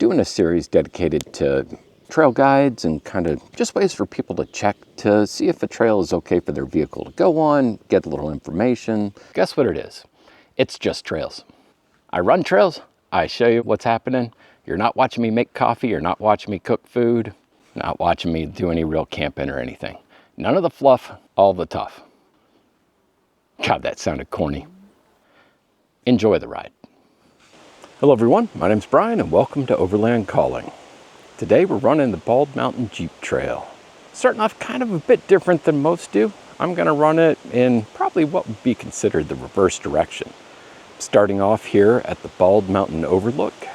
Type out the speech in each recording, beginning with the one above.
doing a series dedicated to trail guides and kind of just ways for people to check to see if a trail is okay for their vehicle to go on, get a little information. Guess what it is? It's just trails. I run trails. I show you what's happening. You're not watching me make coffee. You're not watching me cook food. Not watching me do any real camping or anything. None of the fluff, all the tough. God, that sounded corny. Enjoy the ride. Hello everyone, my name's Brian and welcome to Overland Calling. Today we're running the Bald Mountain Jeep Trail. Starting off kind of a bit different than most do. I'm gonna run it in probably what would be considered the reverse direction. Starting off here at the Bald Mountain Overlook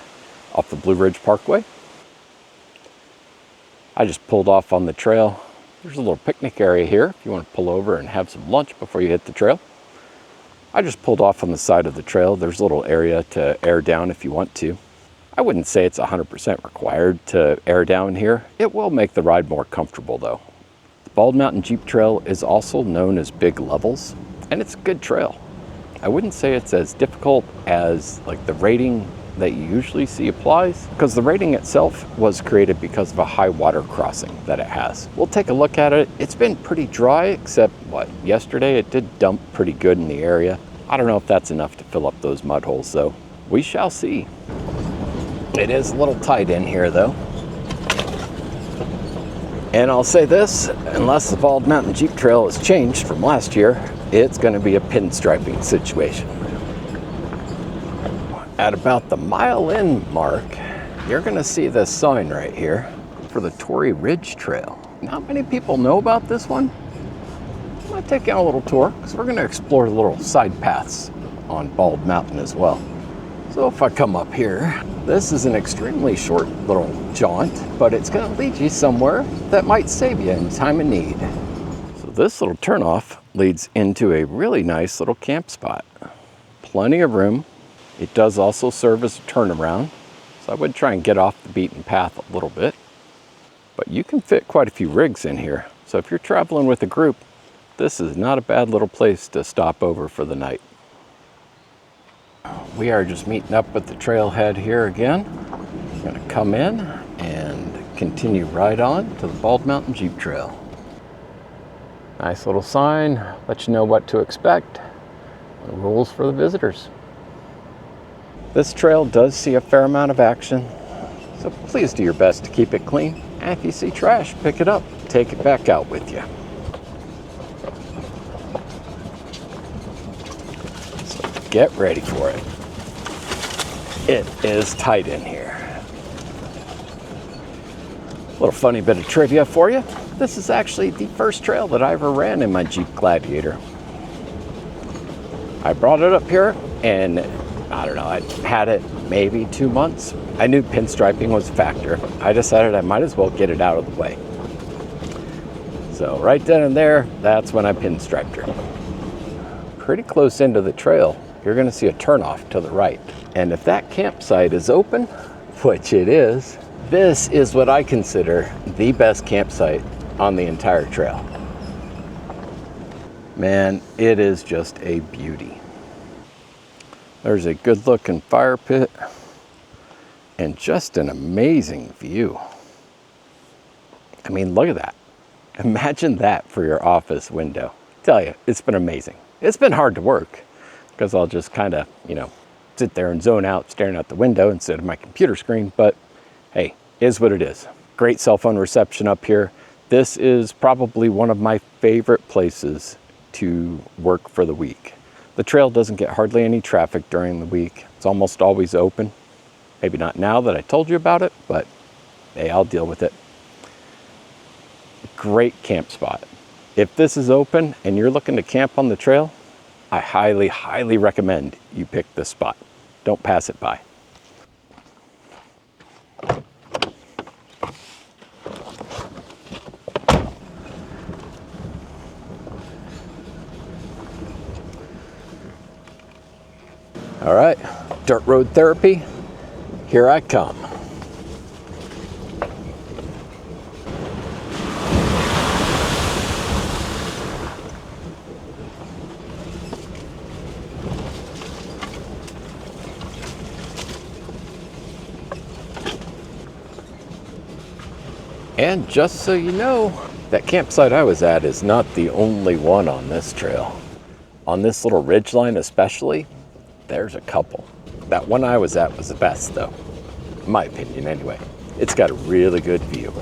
off the Blue Ridge Parkway. I just pulled off on the trail. There's a little picnic area here if you want to pull over and have some lunch before you hit the trail. I just pulled off on the side of the trail. There's a little area to air down if you want to. I wouldn't say it's 100% required to air down here. It will make the ride more comfortable though. The Bald Mountain Jeep Trail is also known as Big Levels, and it's a good trail. I wouldn't say it's as difficult as like the rating that you usually see applies, because the rating itself was created because of a high water crossing that it has. We'll take a look at it. It's been pretty dry, except yesterday it did dump pretty good in the area. I don't know if that's enough to fill up those mud holes though. We shall see. It is a little tight in here though. And I'll say this, unless the Bald Mountain Jeep Trail has changed from last year, it's gonna be a pinstriping situation. At about the mile in mark, you're gonna see this sign right here for the Torry Ridge Trail. Not many people know about this one. I'm gonna take you on a little tour because we're gonna explore the little side paths on Bald Mountain as well. So if I come up here, this is an extremely short little jaunt, but it's gonna lead you somewhere that might save you in time of need. So this little turnoff leads into a really nice little camp spot. Plenty of room. It does also serve as a turnaround, so I would try and get off the beaten path a little bit. But you can fit quite a few rigs in here, so if you're traveling with a group, this is not a bad little place to stop over for the night. We are just meeting up with the trailhead here again. I'm going to come in and continue right on to the Bald Mountain Jeep Trail. Nice little sign, let you know what to expect. The rules for the visitors. This trail does see a fair amount of action, so please do your best to keep it clean. And if you see trash, pick it up, take it back out with you. So get ready for it. It is tight in here. A little funny bit of trivia for you. This is actually the first trail that I ever ran in my Jeep Gladiator. I brought it up here and I don't know, I had it maybe 2 months. I knew pinstriping was a factor. I decided I might as well get it out of the way. So right then and there, that's when I pinstriped her. Pretty close into the trail, you're gonna see a turnoff to the right. And if that campsite is open, which it is, this is what I consider the best campsite on the entire trail. Man, it is just a beauty. There's a good looking fire pit and just an amazing view. I mean, look at that. Imagine that for your office window. I tell you, it's been amazing. It's been hard to work because I'll just kind of, sit there and zone out staring out the window instead of my computer screen, but hey, is what it is. Great cell phone reception up here. This is probably one of my favorite places to work for the week. The trail doesn't get hardly any traffic during the week. It's almost always open. Maybe not now that I told you about it, but hey, I'll deal with it. Great camp spot. If this is open and you're looking to camp on the trail, I highly, highly recommend you pick this spot. Don't pass it by. All right, dirt road therapy, here I come. And just so you know, that campsite I was at is not the only one on this trail. On this little ridgeline especially, there's a couple. That one I was at was the best though, in my opinion anyway. It's got a really good view.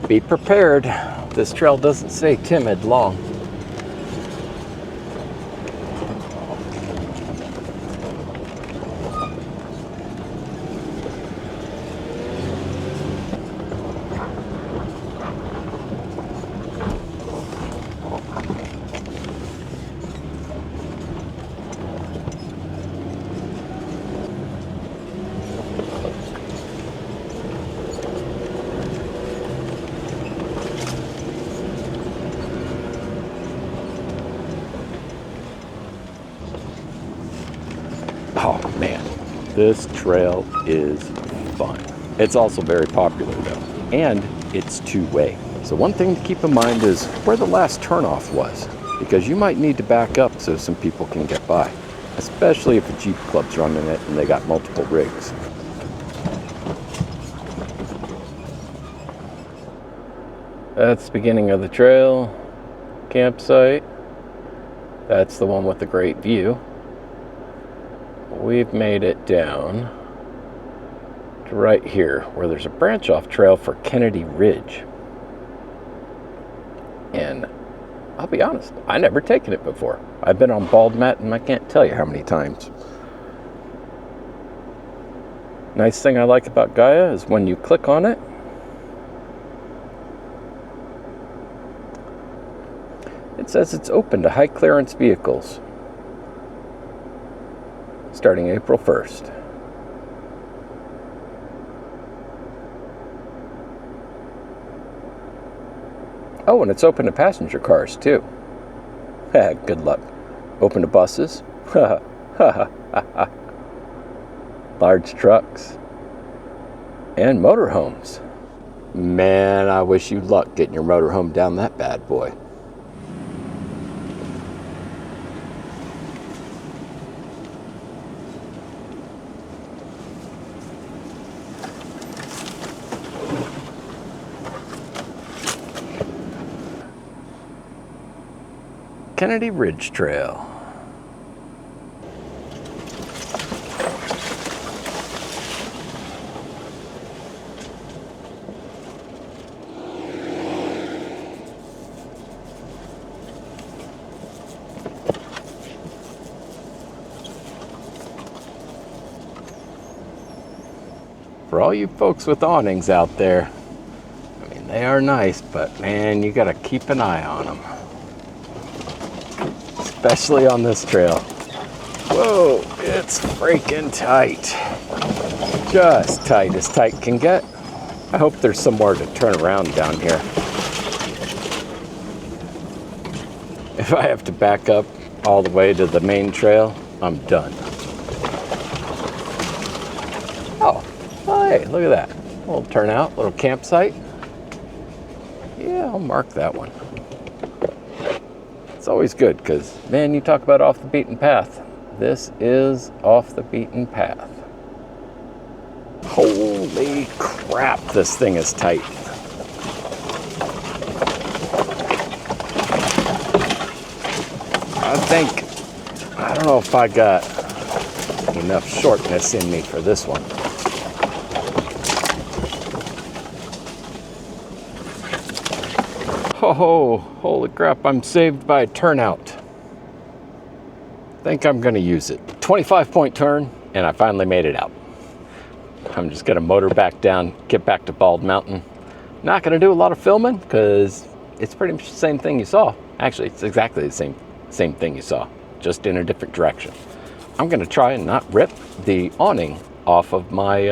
Be prepared. This trail doesn't stay timid long. Oh man, this trail is fun. It's also very popular though, and it's two-way. So one thing to keep in mind is where the last turnoff was, because you might need to back up so some people can get by, especially if a Jeep club's running it and they got multiple rigs. That's the beginning of the trail, campsite. That's the one with the great view. We've made it down to right here where there's a branch off trail for Kennedy Ridge. And I'll be honest, I never taken it before. I've been on Bald Mountain, I can't tell you how many times. Nice thing I like about Gaia is when you click on it, it says it's open to high clearance vehicles starting April 1st. Oh, and it's open to passenger cars too. Good luck. Open to buses. Large trucks. And motorhomes. Man, I wish you luck getting your motorhome down that bad boy. Kennedy Ridge Trail. For all you folks with awnings out there, I mean, they are nice, but man, you gotta keep an eye on them. Especially on this trail. Whoa, it's freaking tight. Just tight as tight can get. I hope there's somewhere to turn around down here. If I have to back up all the way to the main trail, I'm done. Oh, hey, look at that. A little turnout, little campsite. Yeah, I'll mark that one. It's always good because, man, you talk about off the beaten path. This is off the beaten path. Holy crap, this thing is tight. I don't know if I got enough shortness in me for this one. Oh, holy crap, I'm saved by a turnout. Think I'm gonna use it. 25-point turn, and I finally made it out. I'm just gonna motor back down, get back to Bald Mountain. Not gonna do a lot of filming, because it's pretty much the same thing you saw. Actually, it's exactly the same thing you saw, just in a different direction. I'm gonna try and not rip the awning off of my,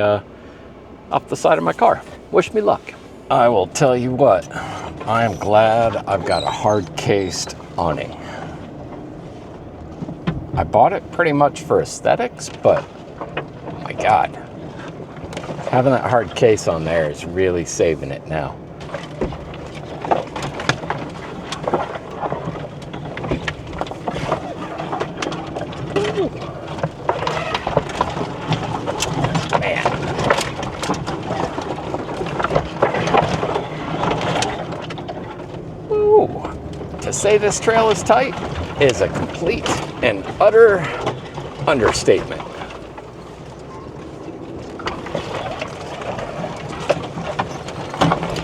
off the side of my car. Wish me luck. I will tell you what, I am glad I've got a hard-cased awning. I bought it pretty much for aesthetics, but oh my God, having that hard case on there is really saving it now. To say this trail is tight is a complete and utter understatement.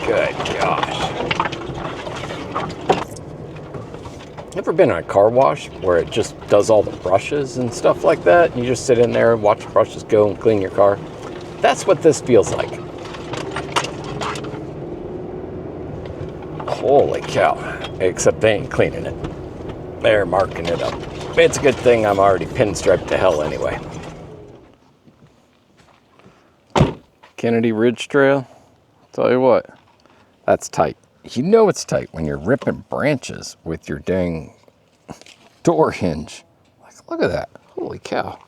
Good gosh. Ever been in a car wash where it just does all the brushes and stuff like that? And you just sit in there and watch the brushes go and clean your car? That's what this feels like. Holy cow. Except they ain't cleaning it. They're marking it up. It's a good thing I'm already pinstriped to hell anyway. Kennedy Ridge Trail, tell you what, that's tight. You know it's tight when you're ripping branches with your dang door hinge. Like, look at that. Holy cow.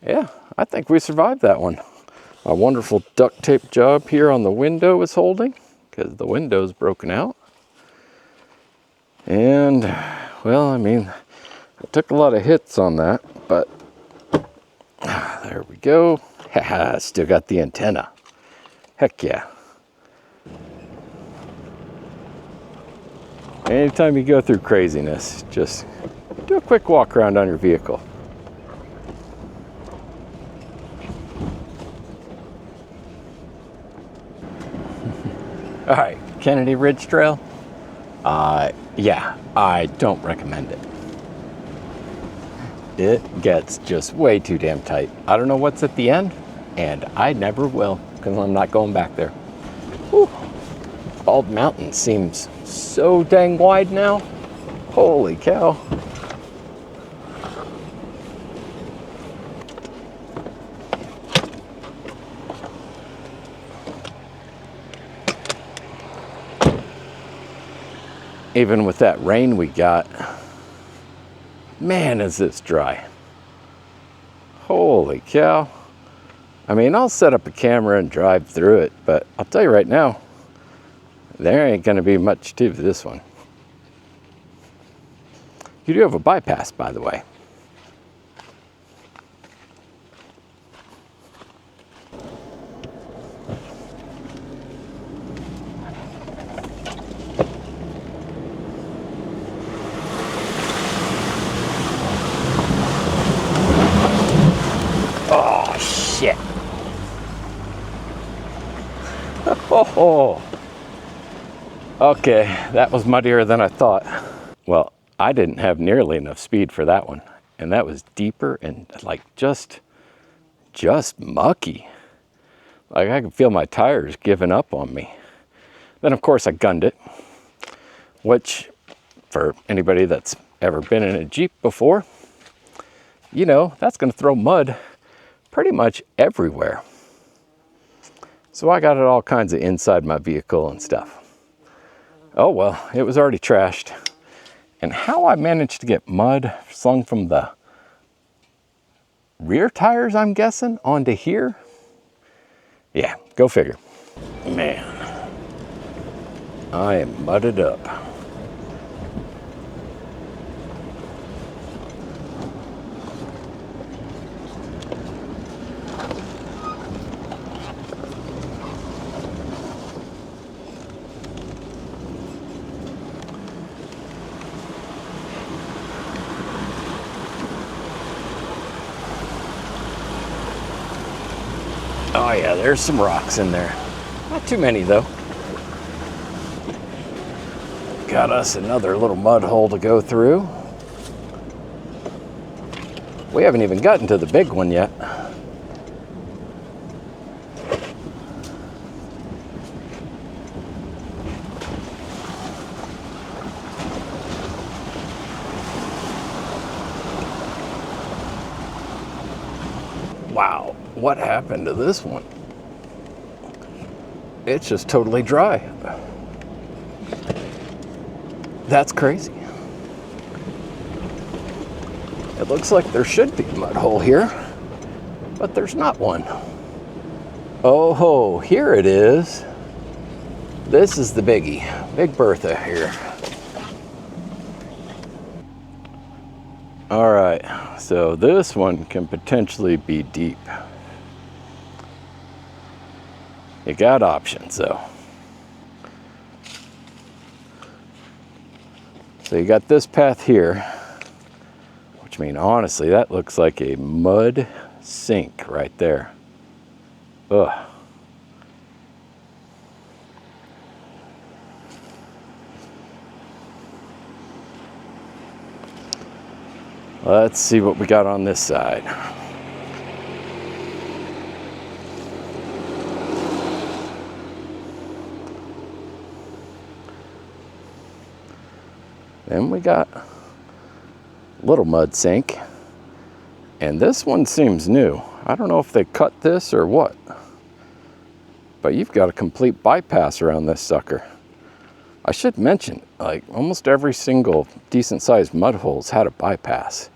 Yeah, I think we survived that one. My wonderful duct tape job here on the window is holding because the window's broken out. And, well, I mean, I took a lot of hits on that, but there we go. Haha, still got the antenna. Heck yeah. Anytime you go through craziness, just do a quick walk around on your vehicle. All right, Kennedy Ridge Trail. Yeah, I don't recommend it. It gets just way too damn tight. I don't know what's at the end, and I never will, because I'm not going back there. Whew. Bald Mountain seems so dang wide now. Holy cow. Even with that rain we got, man, is this dry. Holy cow. I mean, I'll set up a camera and drive through it, but I'll tell you right now, there ain't gonna be much to this one. You do have a bypass, by the way. Shit. Oh, okay, that was muddier than I thought. Well, I didn't have nearly enough speed for that one, and that was deeper and like just mucky. Like I could feel my tires giving up on me. Then of course I gunned it, which for anybody that's ever been in a Jeep before, you know, that's gonna throw mud pretty much everywhere. So I got it all kinds of inside my vehicle and stuff. Oh well, it was already trashed. And how I managed to get mud slung from the rear tires, I'm guessing, onto here? Yeah, go figure. Man, I am mudded up. Oh yeah, there's some rocks in there. Not too many though. Got us another little mud hole to go through. We haven't even gotten to the big one yet. Wow, what happened to this one? it's just totally dry. That's crazy. It looks like there should be a mud hole here, but there's not one. Oh ho, here it is. This is the biggie, Big Bertha here. All right, so this one can potentially be deep. You got options though. So you got this path here, which means honestly, that looks like a mud sink right there. Ugh. Let's see what we got on this side. Then we got a little mud sink. And this one seems new. I don't know if they cut this or what. But you've got a complete bypass around this sucker. I should mention, like almost every single decent sized mud hole's had a bypass.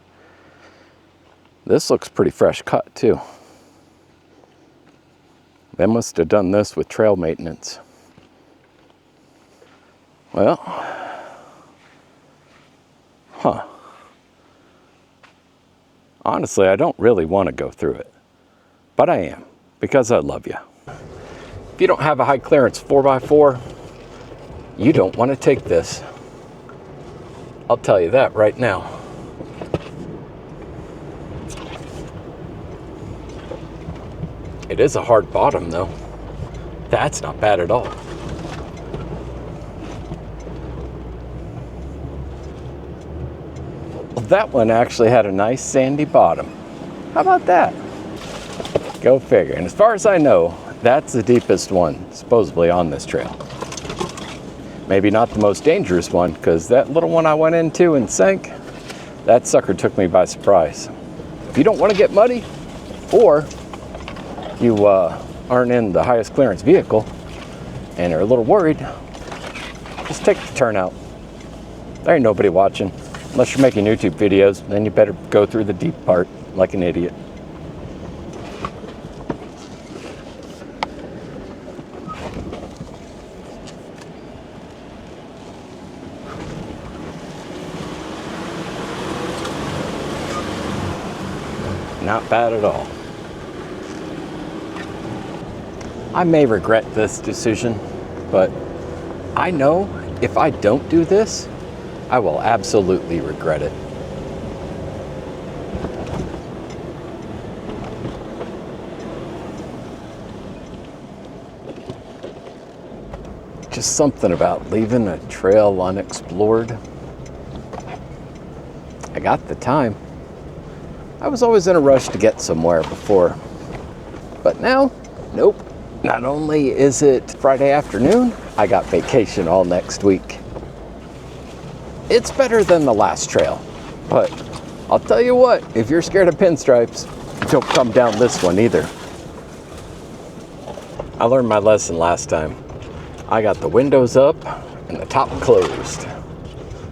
This looks pretty fresh cut too. They must have done this with trail maintenance. Well, huh. Honestly, I don't really want to go through it, but I am, because I love you. If you don't have a high clearance 4x4, you don't want to take this. I'll tell you that right now. It is a hard bottom though. That's not bad at all. Well, that one actually had a nice sandy bottom. How about that? Go figure. And as far as I know, that's the deepest one supposedly on this trail. Maybe not the most dangerous one, because that little one I went into and sank, that sucker took me by surprise. If you don't want to get muddy, or you aren't in the highest clearance vehicle and are a little worried, just take the turnout. There ain't nobody watching. Unless you're making YouTube videos, then you better go through the deep part like an idiot. Not bad at all. I may regret this decision, but I know if I don't do this, I will absolutely regret it. Just something about leaving a trail unexplored. I got the time. I was always in a rush to get somewhere before, but now, nope. Not only is it Friday afternoon, I got vacation all next week. It's better than the last trail, but I'll tell you what, if you're scared of pinstripes, don't come down this one either. I learned my lesson last time. I got the windows up and the top closed,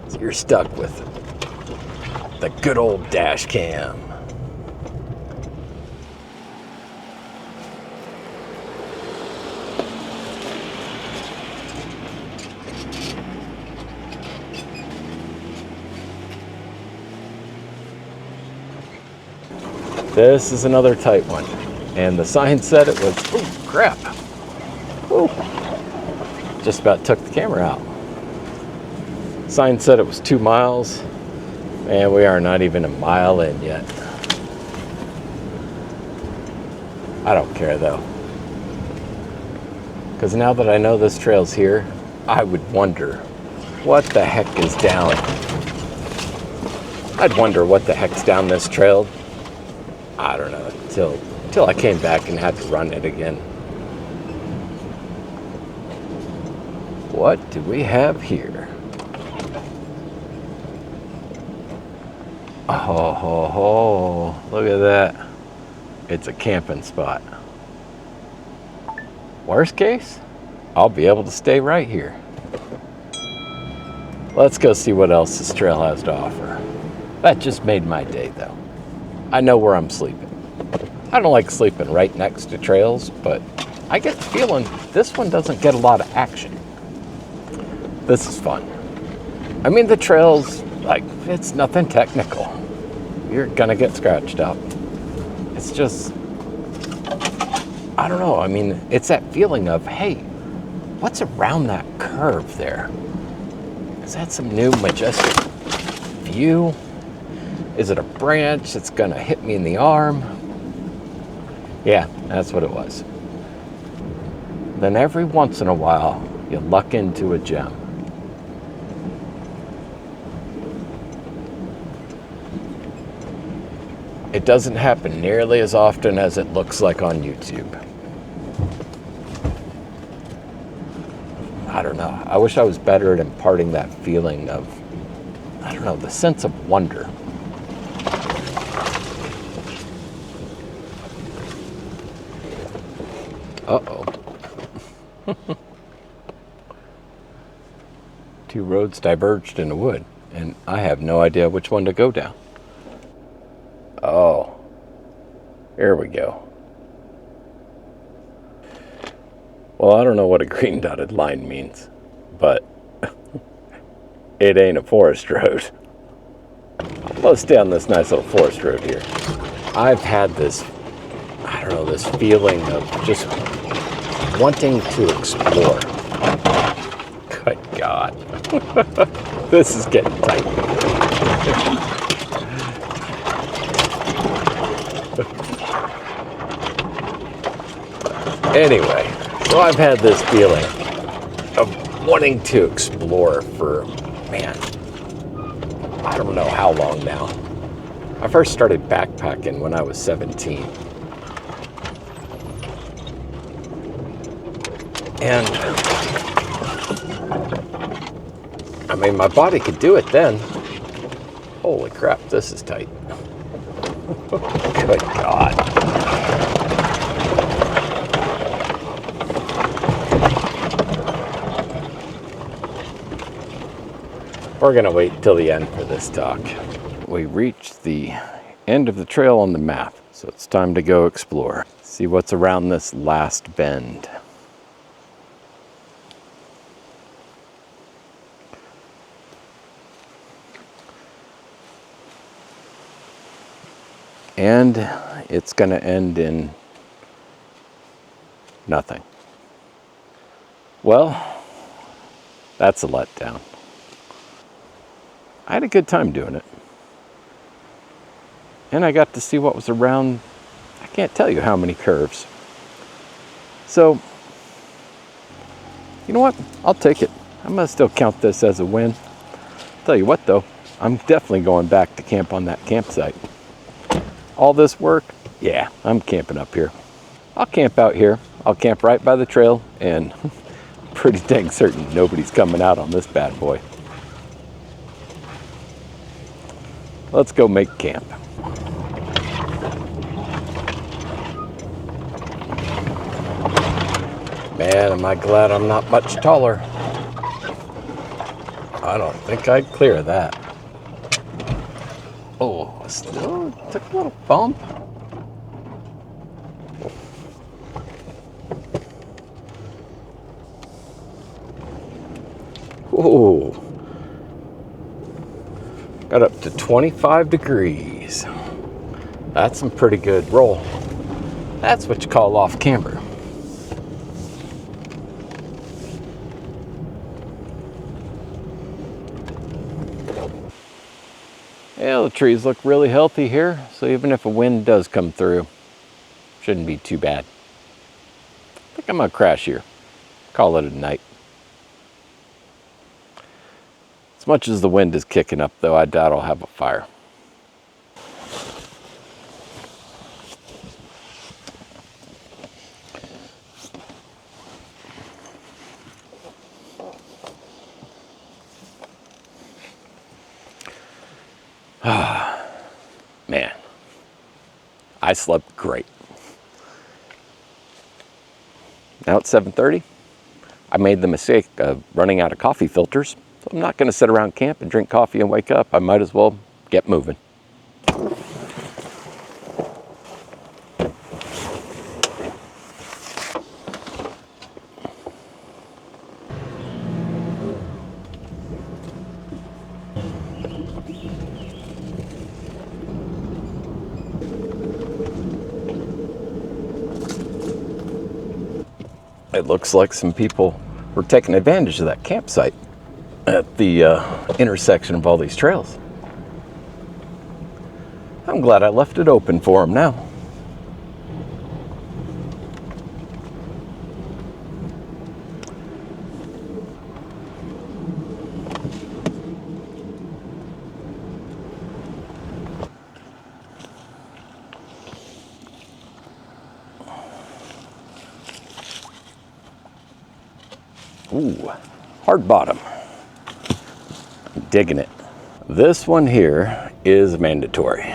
so you're stuck with the good old dash cam. This is another tight one, and the sign said it was, oh crap, ooh, just about took the camera out. Sign said it was 2 miles, and we are not even a mile in yet. I don't care though, because now that I know this trail's here, I would wonder what the heck is down. I'd wonder what the heck's down this trail. I don't know, till I came back and had to run it again. What do we have here? Oh, ho, ho. Look at that. It's a camping spot. Worst case, I'll be able to stay right here. Let's go see what else this trail has to offer. That just made my day, though. I know where I'm sleeping. I don't like sleeping right next to trails, but I get the feeling this one doesn't get a lot of action. This is fun. I mean, the trail's like, it's nothing technical. You're gonna get scratched up. It's just, I don't know. I mean, it's that feeling of, hey, what's around that curve there? Is that some new majestic view? Is it a branch that's gonna hit me in the arm? Yeah, that's what it was. Then every once in a while, you luck into a gem. It doesn't happen nearly as often as it looks like on YouTube. I don't know. I wish I was better at imparting that feeling of, I don't know, the sense of wonder. Uh-oh. Two roads diverged in the wood, and I have no idea which one to go down. Oh, here we go. Well, I don't know what a green dotted line means, but it ain't a forest road. Let's stay on this nice little forest road here. I've had this, I don't know, this feeling of just wanting to explore. Good God. This is getting tight. Anyway, so I've had this feeling of wanting to explore for, man, I don't know how long now. I first started backpacking when I was 17. And, I mean, my body could do it then. Holy crap, this is tight. Good God. We're gonna wait till the end for this talk. We reached the end of the trail on the map, so it's time to go explore. See what's around this last bend. And it's gonna end in nothing. Well, that's a letdown. I had a good time doing it. And I got to see what was around, I can't tell you how many curves. So, you know what? I'll take it. I'm gonna still count this as a win. Tell you what though, I'm definitely going back to camp on that campsite. All this work, yeah, I'm camping up here. I'll camp out here. I'll camp right by the trail, and pretty dang certain nobody's coming out on this bad boy. Let's go make camp. Man, am I glad I'm not much taller. I don't think I'd clear that. Oh, still took a little bump. Ooh. Got up to 25 degrees. That's some pretty good roll. That's what you call off camber. Yeah, the trees look really healthy here, so even if a wind does come through, shouldn't be too bad. I think I'm gonna crash here. Call it a night. As much as the wind is kicking up, though, I doubt I'll have a fire. Man, I slept great. Now it's 7:30. I I made the mistake of running out of coffee filters. So I'm not going to sit around camp and drink coffee and wake up. I might as well get moving. It looks like some people were taking advantage of that campsite at the intersection of all these trails. I'm glad I left it open for them now. Ooh, hard bottom. I'm digging it. This one here is mandatory,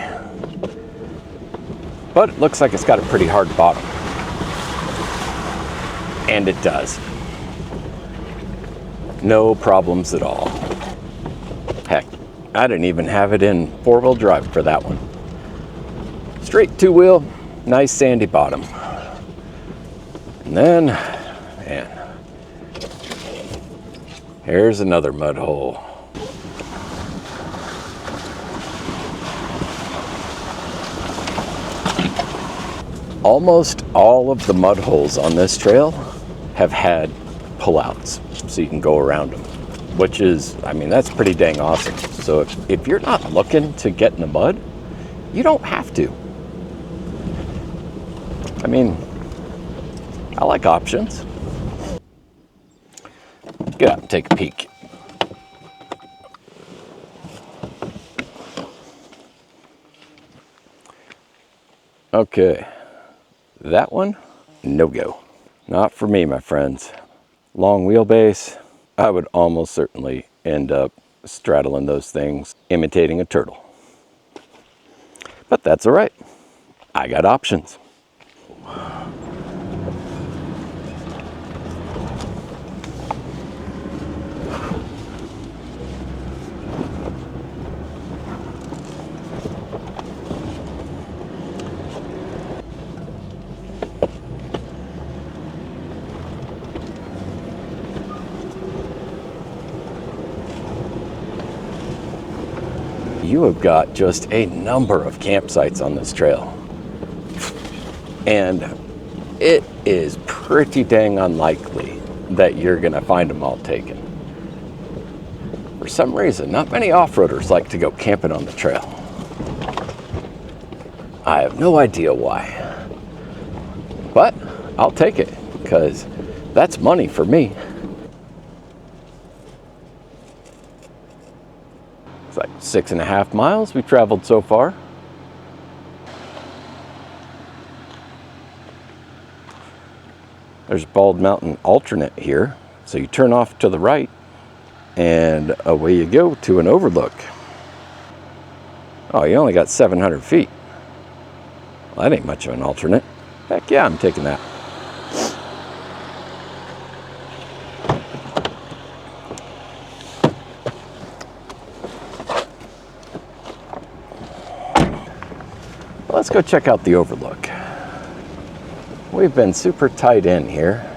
but it looks like it's got a pretty hard bottom. And it does. No problems at all. Heck, I didn't even have it in four-wheel drive for that one. Straight two-wheel, nice sandy bottom. And then, man, here's another mud hole. Almost all of the mud holes on this trail have had pullouts, so you can go around them, which is, I mean, that's pretty dang awesome. So if you're not looking to get in the mud, you don't have to. I mean, I like options. Get out and take a peek. Okay, that one, no go. Not for me, my friends. Long wheelbase, I would almost certainly end up straddling those things, imitating a turtle. But that's all right. I got options. You have got just a number of campsites on this trail. And it is pretty dang unlikely that you're gonna find them all taken. For some reason, not many off-roaders like to go camping on the trail. I have no idea why. But I'll take it, because that's money for me. It's like 6.5 miles we've traveled so far. There's Bald Mountain alternate here. So you turn off to the right and away you go to an overlook. Oh, you only got 700 feet. Well, that ain't much of an alternate. Heck yeah, I'm taking that. Let's go check out the overlook. We've been super tight in here.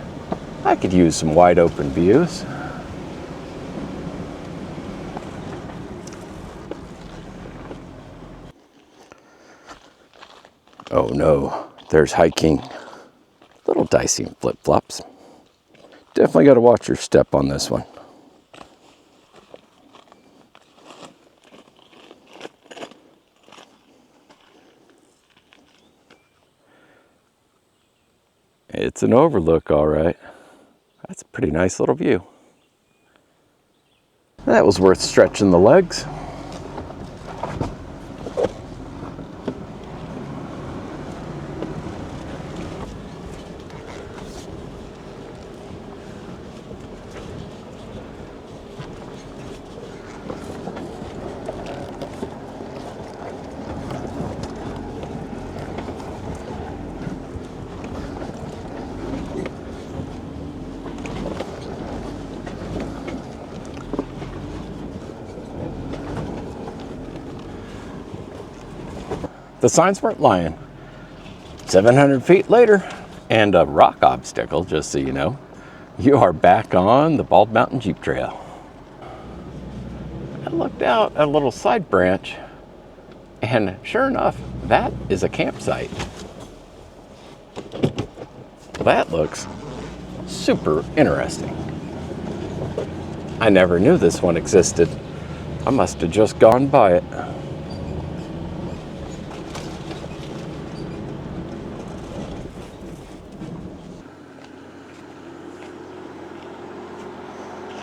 I could use some wide open views. Oh no, there's hiking. A little dicey in flip-flops. Definitely got to watch your step on this one. It's an overlook, all right. That's a pretty nice little view. That was worth stretching the legs. The signs weren't lying. 700 feet later, and a rock obstacle, just so you know, you are back on the Bald Mountain Jeep Trail. I looked out a little side branch, and sure enough, that is a campsite. That looks super interesting. I never knew this one existed. I must have just gone by it.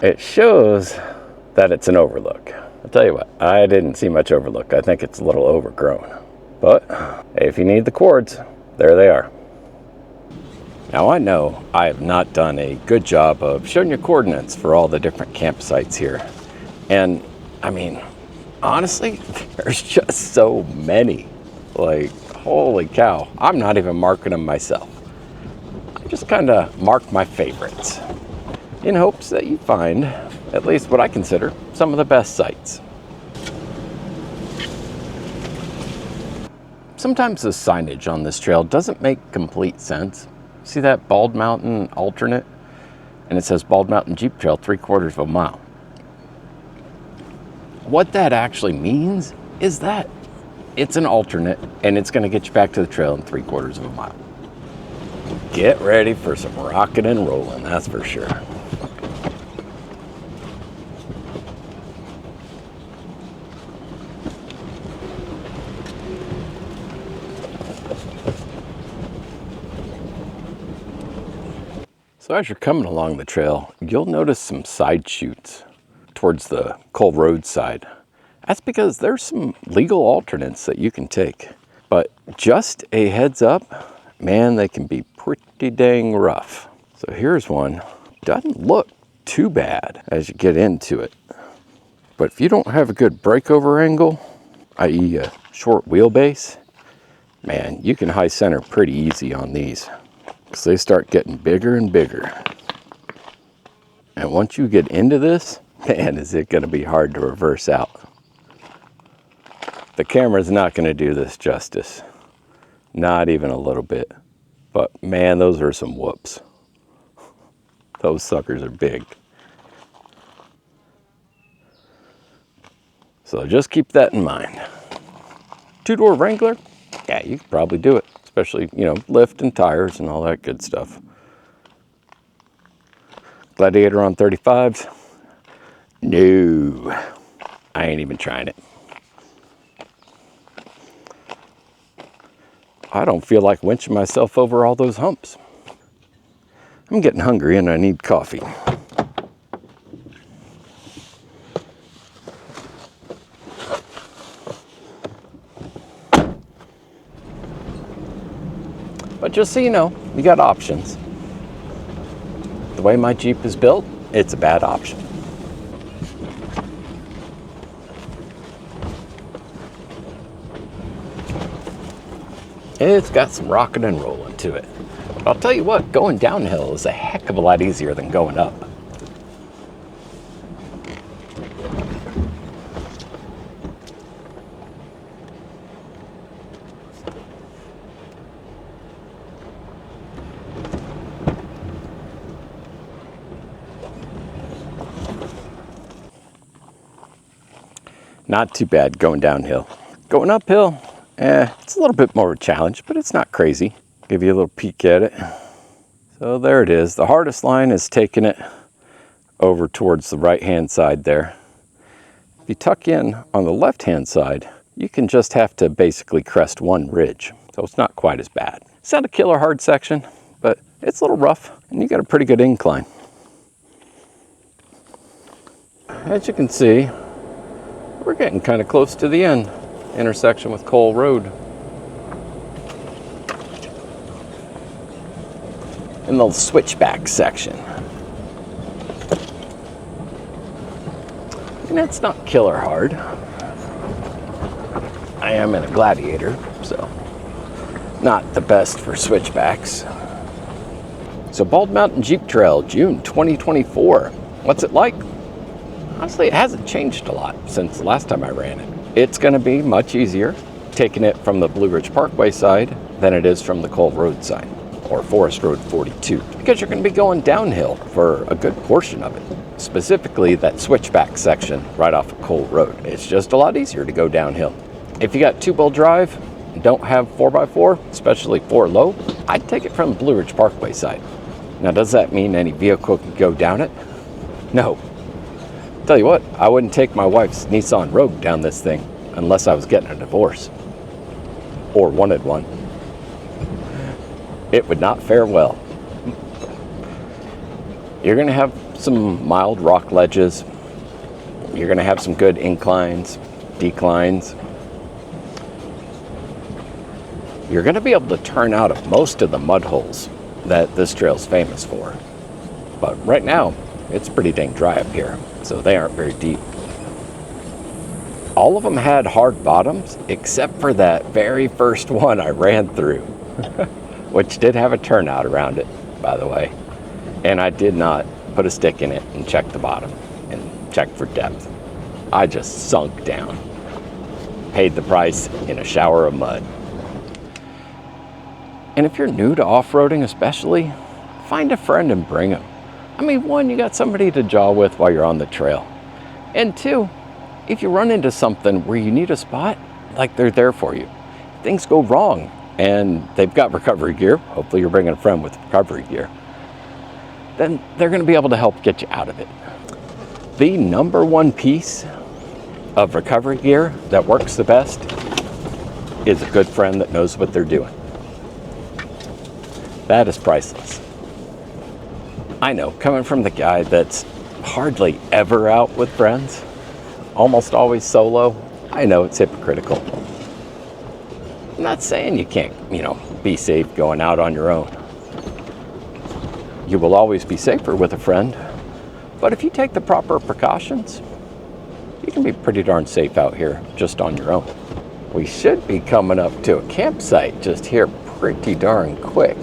It shows that it's an overlook. I'll tell you what, I didn't see much overlook. I think it's a little overgrown. But if you need the cords, there they are. Now I know I have not done a good job of showing you coordinates for all the different campsites here. And I mean, honestly, there's just so many. Like, holy cow, I'm not even marking them myself. I just kind of mark my favorites in hopes that you find at least what I consider some of the best sites. Sometimes the signage on this trail doesn't make complete sense. See that Bald Mountain alternate? And it says Bald Mountain Jeep Trail 3/4 of a mile. What that actually means is that it's an alternate and it's gonna get you back to the trail in 3/4 of a mile. Get ready for some rocking and rolling, that's for sure. So as you're coming along the trail, you'll notice some side chutes towards the Cole Road side. That's because there's some legal alternates that you can take. But just a heads up, man, they can be pretty dang rough. So here's one. Doesn't look too bad as you get into it. But if you don't have a good breakover angle, i.e. a short wheelbase, man, you can high center pretty easy on these. Because they start getting bigger and bigger. And once you get into this, man, is it going to be hard to reverse out. The camera's not going to do this justice. Not even a little bit. But man, those are some whoops. Those suckers are big. So just keep that in mind. Two-door Wrangler? Yeah, you could probably do it. Especially, you know, lift and tires and all that good stuff. Gladiator on 35s? No, I ain't even trying it. I don't feel like winching myself over all those humps. I'm getting hungry and I need coffee. But just so you know, you got options. The way my Jeep is built, it's a bad option. It's got some rocking and rolling to it. But I'll tell you what, going downhill is a heck of a lot easier than going up. Not too bad going downhill. Going uphill, it's a little bit more of a challenge, but it's not crazy. Give you a little peek at it. So there it is. The hardest line is taking it over towards the right-hand side there. If you tuck in on the left-hand side, you can just have to basically crest one ridge. So it's not quite as bad. It's not a killer hard section, but it's a little rough, and you got a pretty good incline. As you can see, we're getting kind of close to the end. Intersection with Cole Road. In the switchback section. And it's not killer hard. I am in a Gladiator, so not the best for switchbacks. So Bald Mountain Jeep Trail, June 2024. What's it like? Honestly, it hasn't changed a lot since the last time I ran it. It's going to be much easier taking it from the Blue Ridge Parkway side than it is from the Cole Road side, or Forest Road 42, because you're going to be going downhill for a good portion of it. Specifically that switchback section right off of Cole Road. It's just a lot easier to go downhill. If you got two-wheel drive, don't have 4x4, especially 4 low, I'd take it from the Blue Ridge Parkway side. Now, does that mean any vehicle can go down it? No. Tell you what, I wouldn't take my wife's Nissan Rogue down this thing unless I was getting a divorce or wanted one. It would not fare well. You're going to have some mild rock ledges. You're going to have some good inclines, declines. You're going to be able to turn out of most of the mud holes that this trail's famous for. But right now, it's pretty dang dry up here, so they aren't very deep. All of them had hard bottoms, except for that very first one I ran through, which did have a turnout around it, by the way. And I did not put a stick in it and check the bottom and check for depth. I just sunk down, paid the price in a shower of mud. And if you're new to off-roading especially, find a friend and bring them. I mean, one, you got somebody to jaw with while you're on the trail. And two, if you run into something where you need a spot, like they're there for you. Things go wrong and they've got recovery gear. Hopefully you're bringing a friend with recovery gear. Then they're going to be able to help get you out of it. The number one piece of recovery gear that works the best is a good friend that knows what they're doing. That is priceless. I know, coming from the guy that's hardly ever out with friends, almost always solo, I know it's hypocritical. I'm not saying you can't, be safe going out on your own. You will always be safer with a friend, but if you take the proper precautions, you can be pretty darn safe out here just on your own. We should be coming up to a campsite just here pretty darn quick,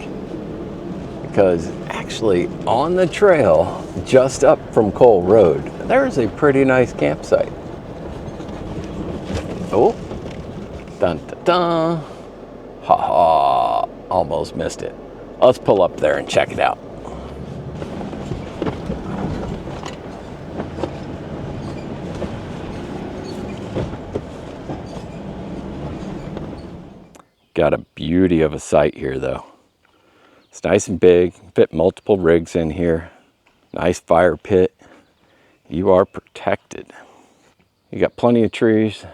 because actually on the trail just up from Cole Road, there's a pretty nice campsite. Oh, dun dun dun. Ha ha, almost missed it. Let's pull up there and check it out. Got a beauty of a site here though. It's nice and big, fit multiple rigs in here. Nice fire pit. You are protected. You got plenty of trees.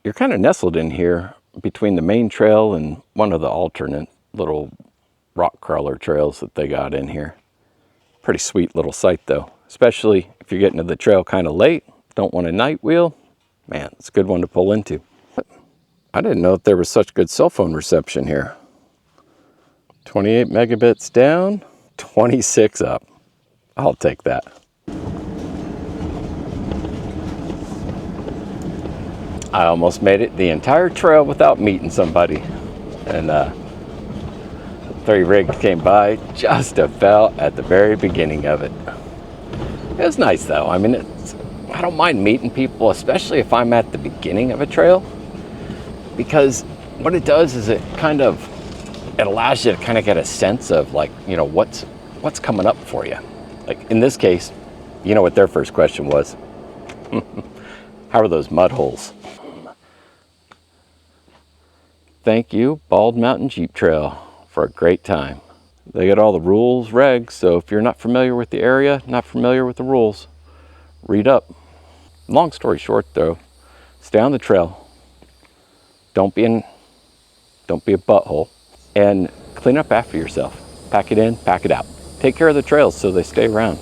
You're kind of nestled in here between the main trail and one of the alternate little rock crawler trails that they got in here. Pretty sweet little site though, especially if you're getting to the trail kind of late, don't want a night wheel. Man, it's a good one to pull into. I didn't know that there was such good cell phone reception here. 28 megabits down, 26 up. I'll take that. I almost made it the entire trail without meeting somebody. And Torry Ridge came by just about at the very beginning of it. It was nice though. I mean, I don't mind meeting people, especially if I'm at the beginning of a trail, because what it does is it allows you to kind of get a sense of what's coming up for you. Like in this case, you know what their first question was? How are those mud holes? Thank you, Bald Mountain Jeep Trail, for a great time. They got all the rules, regs, so if you're not familiar with the area, not familiar with the rules, read up. Long story short though, stay on the trail. Don't be a butthole, and clean up after yourself. Pack it in, pack it out. Take care of the trails so they stay around.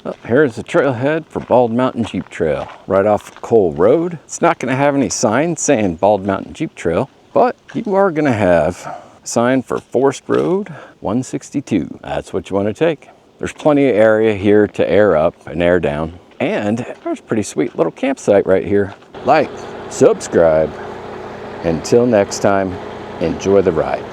Well, here's the trailhead for Bald Mountain Jeep Trail, right off Cole Road. It's not gonna have any signs saying Bald Mountain Jeep Trail, but you are gonna have a sign for Forest Road 162. That's what you wanna take. There's plenty of area here to air up and air down. And there's a pretty sweet little campsite right here. Like, subscribe. Until next time, enjoy the ride.